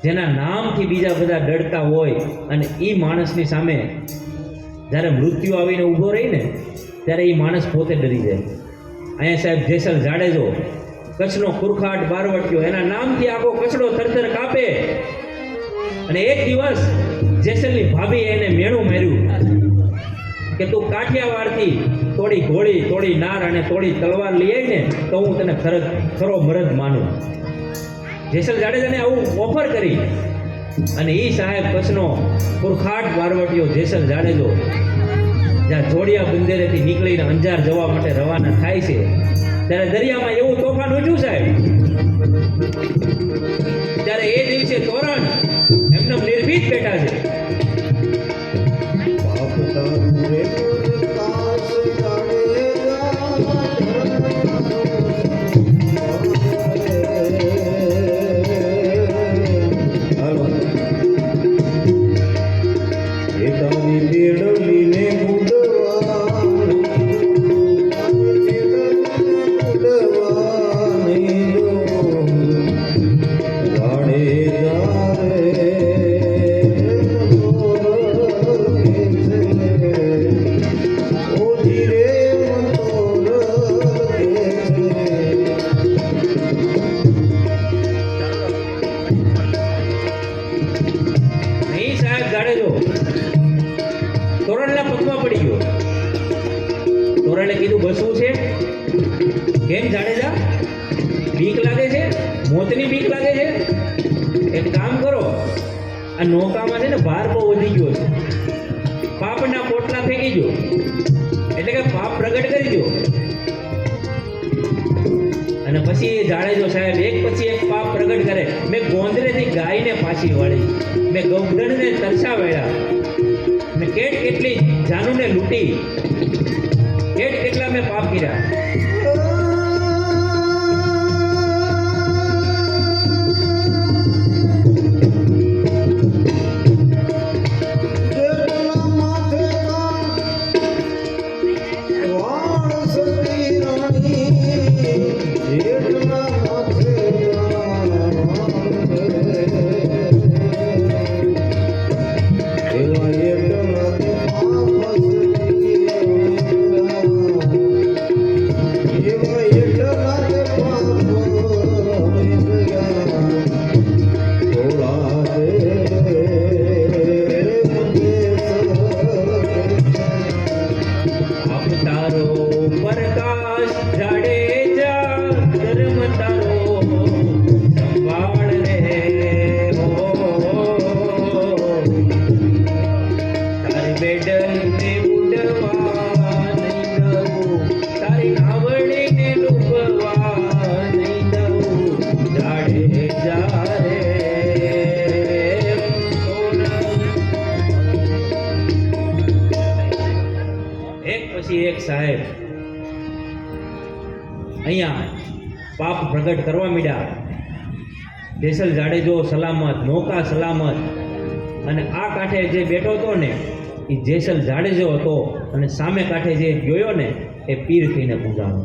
જેના નામથી બીજા બધા ડરતા હોય, અને એ માણસની સામે જ્યારે મૃત્યુ આવીને ઊભો રહીને ત્યારે એ માણસ પોતે ડરી જાય. અહીંયા સાહેબ જેસલ જાડેજો, કચ્છનો કુરખાટ બારવટીયો, એના નામથી આખો કચડો થરથર કાપે. અને એક દિવસ જેસલની ભાભી એને મેણું માર્યું કે તું કાઠિયાવાડથી થોડી ઘોડી, થોડી નાર અને થોડી તલવાર લઈ આવીને તો હું તને ખરો મરદ માનું. જેસલ જાડેજાને આવું ઓફર કરી, અને એ સાહેબ કચ્છનો કુરખાટ બારવટીયો જેસલ જાડેજો જ્યાં જોડિયા બંદરેથી નીકળીને અંજાર જવા માટે રવાના થાય છે, ત્યારે દરિયામાં એવું તોફાન ઉઠ્યું સાહેબ. ત્યારે એ દિવસે તોરણ એમને નિર્ભીક બેઠા છે. તોરણે કીધું બસવું છે. કેમ જાડેજા, બીક લાગે છે? મોતની બીક લાગે છે? એક કામ કરો, આ નૌકામાં છે ને ભાર બહુ વધી ગયો છે, પાપના પોટલા ફેંકી દો, એટલે કે પાપ પ્રગટ કરી દો. અને પછી એ જાડેજો સાહેબ એક પછી એક પાપ પ્રગટ કરે. મેં ગોંદરેથી ગાયને પાછી વાળી, મેં ગૌધનને તરસાવ્યા, મેં કેટલી જાનુને લૂંટી, કેટલા મેં પાપ કર્યા. એક સાહેબ અહીંયા પાપ પ્રગટ કરવા માંડ્યા. જેસલ જાડેજો સલામત, નૌકા સલામત, અને આ કાંઠે જે બેઠો હતો ને એ જેસલ જાડેજો હતો, અને સામે કાંઠે જે જોયો ને એ પીર થઈને પૂજાણો.